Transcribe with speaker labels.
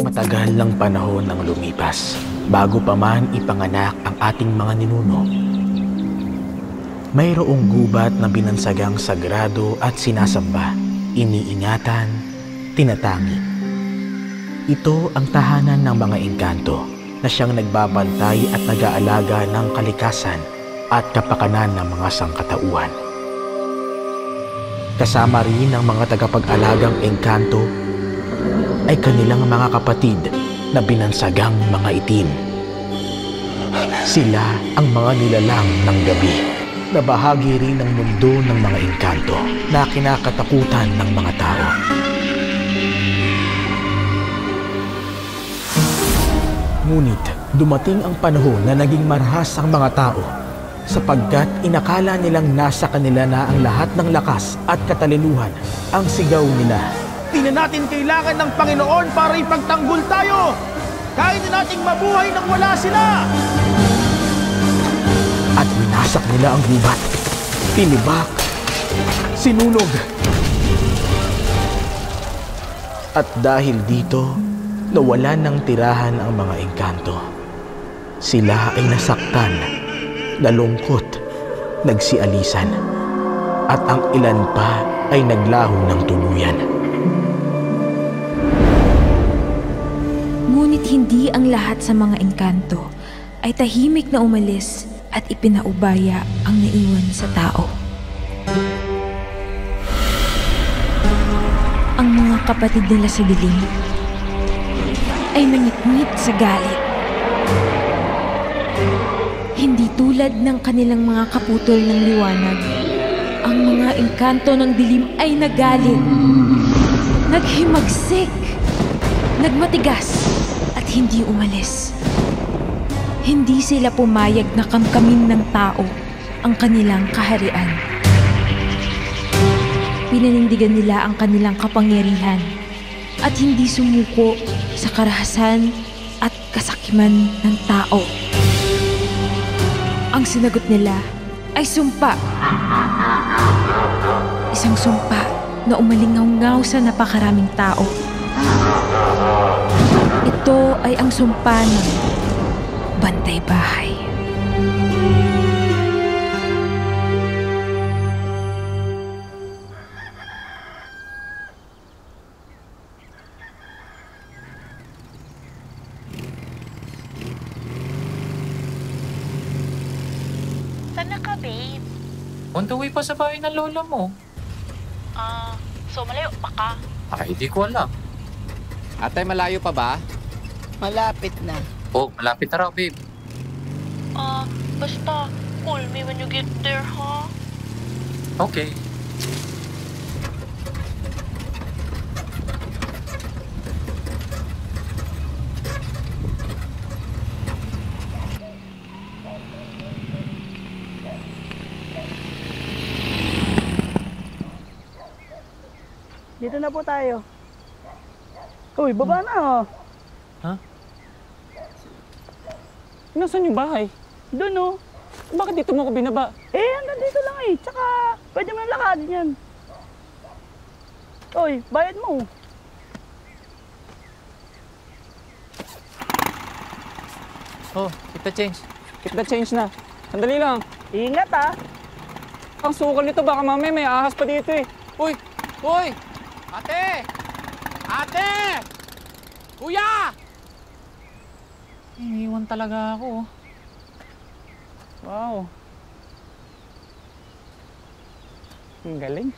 Speaker 1: Matagal ng panahon ang lumipas bago pa man ipanganak ang ating mga ninuno. Mayroong gubat na binansagang sagrado at sinasamba, iniingatan, tinatangi. Ito ang tahanan ng mga engkanto na siyang nagbabantay at nag-aalaga ng kalikasan at kapakanan ng mga sangkatauhan. Kasama rin ng mga tagapag-alagang engkanto ay kanilang mga kapatid na binansagang mga itim. Sila ang mga nilalang ng gabi na bahagi rin ng mundo ng mga engkanto na kinakatakutan ng mga tao. Ngunit dumating ang panahon na naging marahas ang mga tao sapagkat inakala nilang nasa kanila na ang lahat ng lakas at katalinuhan. Ang sigaw nila, "Di na natin kailangan ng Panginoon para ipagtanggol tayo! Kaya na nating mabuhay nang wala sila!" At winasak nila ang gubat, tinibak, sinunog. At dahil dito, nawalan ng tirahan ang mga engkanto. Sila ay nasaktan, nalungkot, nagsialisan, at ang ilan pa ay naglaho ng tuluyan.
Speaker 2: Ngunit hindi ang lahat sa mga engkanto ay tahimik na umalis at ipinaubaya ang naiwan sa tao. Ang mga kapatid nila sa dilim ay nangitngit sa galit. Hindi tulad ng kanilang mga kaputol ng liwanag, ang mga engkanto ng dilim ay nagalit, naghimagsik, nagmatigas at hindi umalis. Hindi sila pumayag na kamkamin ng tao ang kanilang kaharian. Pinanindigan nila ang kanilang kapangyarihan at hindi sumuko sa karahasan at kasakiman ng tao. Ang sinagot nila ay sumpa. Isang sumpa na umalingaw-ngaw sa napakaraming tao. Ito ay ang sumpa ng Bantay Bahay.
Speaker 3: Sana ka, babe?
Speaker 4: On the way pa sa bahay ng lola mo.
Speaker 3: So malayo pa ka?
Speaker 4: Ay, di ko alam.
Speaker 5: Ate, malayo pa ba?
Speaker 6: Malapit na.
Speaker 4: Oh, malapit na raw, babe.
Speaker 3: Basta, call me when you get there, ha?
Speaker 4: Okay.
Speaker 6: Dito na po tayo. Uy, baba na oh.
Speaker 7: Ha? Nasaan yung bahay?
Speaker 6: Doon oh.
Speaker 7: Bakit dito mo ko binaba?
Speaker 6: Hanggang dito lang eh. Tsaka, pwede mo na lakadin yan. Uy, bayad mo.
Speaker 7: Oh, keep the change. Keep the change na. Sandali lang.
Speaker 6: Ingat ah.
Speaker 7: Ang sukal nito, baka mamaya may ahas pa dito eh.
Speaker 5: Uy! Uy! Ate! Ate! Kuya!
Speaker 7: Iniwan talaga ako. Wow. Ang galing.